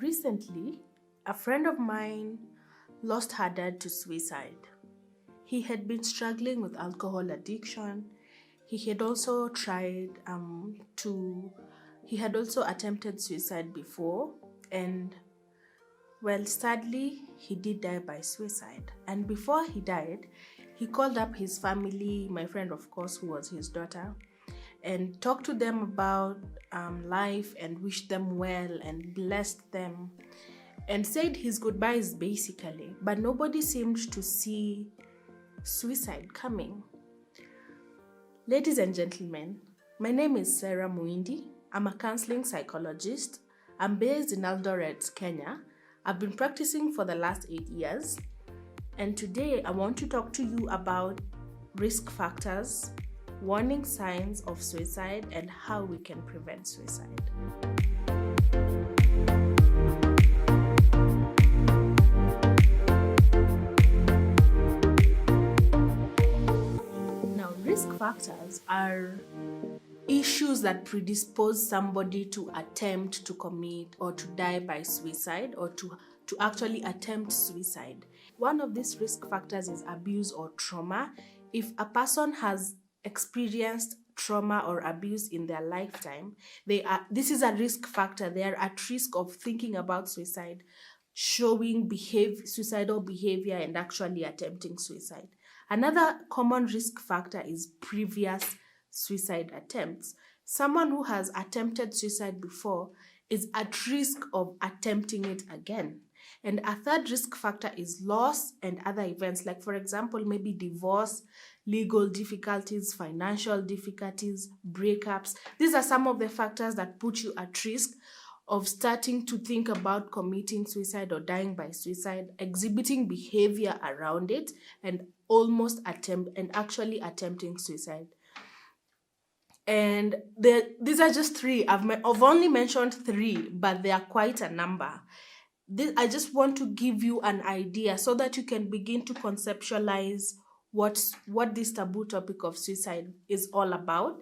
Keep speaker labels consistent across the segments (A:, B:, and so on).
A: Recently, a friend of mine lost her dad to suicide. He had been struggling with alcohol addiction. He had also he had also attempted suicide before, and well, sadly, he did die by suicide. And before he died, he called up his family, my friend, of course, who was his daughter, and talked to them about life and wished them well and blessed them and said his goodbyes basically. But nobody seemed to see suicide coming. Ladies and gentlemen, my name is Sarah Muindi. I'm a counseling psychologist. I'm based in Eldoret, Kenya. I've been practicing for the last 8 years. And today I want to talk to you about risk factors, warning signs of suicide, and how we can prevent suicide. Now, risk factors are issues that predispose somebody to attempt to commit or to die by suicide or to actually attempt suicide. One of these risk factors is abuse or trauma. If a person has experienced trauma or abuse in their lifetime, this is a risk factor. They are at risk of thinking about suicide, showing suicidal behavior, and actually attempting suicide. Another common risk factor is previous suicide attempts. Someone who has attempted suicide before is at risk of attempting it again. And a third risk factor is loss and other events, like, for example, maybe divorce, legal difficulties, financial difficulties, breakups. These are some of the factors that put you at risk of starting to think about committing suicide or dying by suicide, exhibiting behavior around it, and actually attempting suicide. And these are just three. I've only mentioned three, but they are quite a number. I just want to give you an idea so that you can begin to conceptualize what this taboo topic of suicide is all about.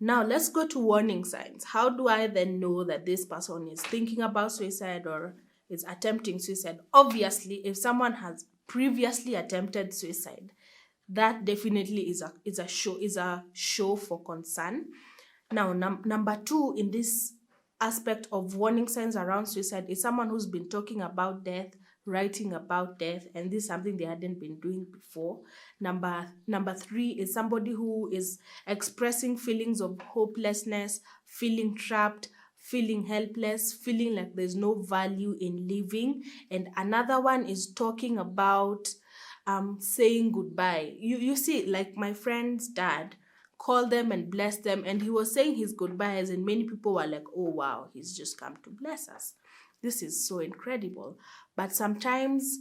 A: Now, let's go to warning signs. How do I then know that this person is thinking about suicide or is attempting suicide? Obviously, if someone has previously attempted suicide, that definitely is a show for concern. Now, number two in this aspect of warning signs around suicide is someone who's been talking about death, writing about death, and this is something they hadn't been doing before. Number three is somebody who is expressing feelings of hopelessness, feeling trapped, feeling helpless, feeling like there's no value in living. And another one is talking about saying goodbye. You see, like my friend's dad called them and blessed them, and he was saying his goodbyes, and many people were like, oh wow, he's just come to bless us. This is so incredible. But sometimes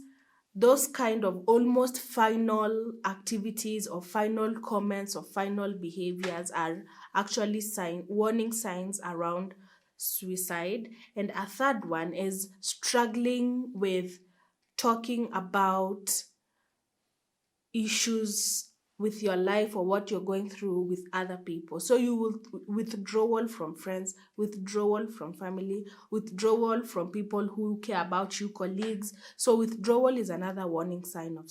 A: those kind of almost final activities or final comments or final behaviors are actually warning signs around suicide. And a third one is struggling with talking about issues with your life or what you're going through with other people. So you will withdrawal from friends, withdrawal from family, withdrawal from people who care about you, colleagues. So withdrawal is another warning sign of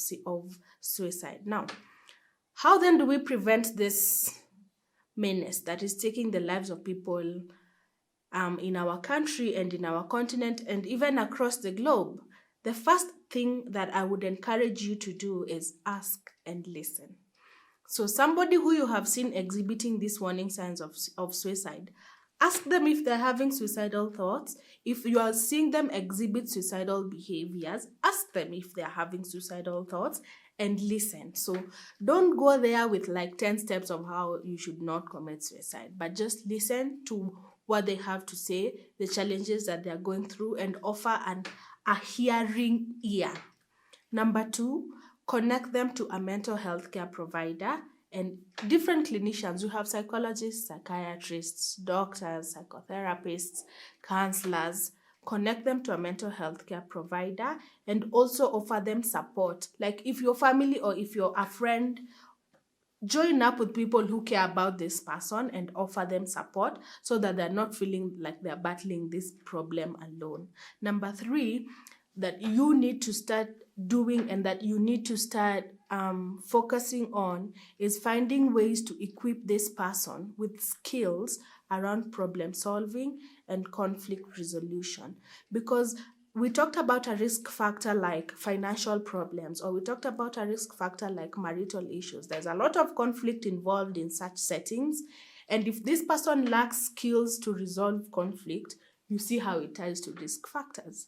A: suicide. Now, how then do we prevent this menace that is taking the lives of people in our country and in our continent and even across the globe? The first thing that I would encourage you to do is ask and listen. So somebody who you have seen exhibiting these warning signs of suicide, ask them if they're having suicidal thoughts. If you are seeing them exhibit suicidal behaviors, ask them if they're having suicidal thoughts and listen. So don't go there with like 10 steps of how you should not commit suicide, but just listen to what they have to say, the challenges that they're going through, and offer a hearing ear. Number two, connect them to a mental health care provider and different clinicians. You have psychologists, psychiatrists, doctors, psychotherapists, counselors. Connect them to a mental health care provider and also offer them support. Like if your family or if you're a friend join up with people who care about this person and offer them support so that they're not feeling like they're battling this problem alone. Number 3, that you need to start doing and that you need to start focusing on is finding ways to equip this person with skills around problem solving and conflict resolution. Because we talked about a risk factor like financial problems, or we talked about a risk factor like marital issues. There's a lot of conflict involved in such settings. And if this person lacks skills to resolve conflict, you see how it ties to risk factors.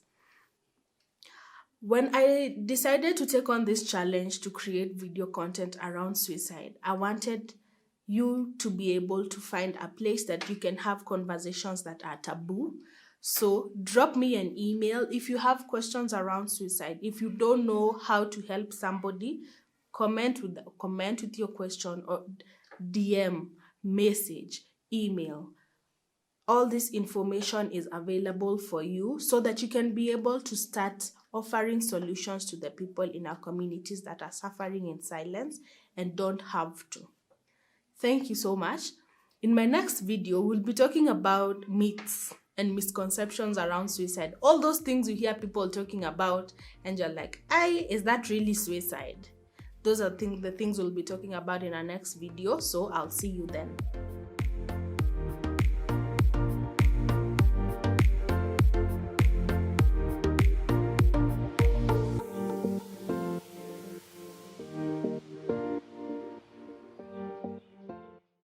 A: When I decided to take on this challenge to create video content around suicide, I wanted you to be able to find a place that you can have conversations that are taboo. So drop me an email if you have questions around suicide. If you don't know how to help somebody, comment with your question, or DM, message, email. All this information is available for you so that you can be able to start offering solutions to the people in our communities that are suffering in silence and don't have to. Thank you so much. In my next video, we'll be talking about myths and misconceptions around suicide. All those things you hear people talking about and you're like, is that really suicide? Those are the things we'll be talking about in our next video. So I'll see you then.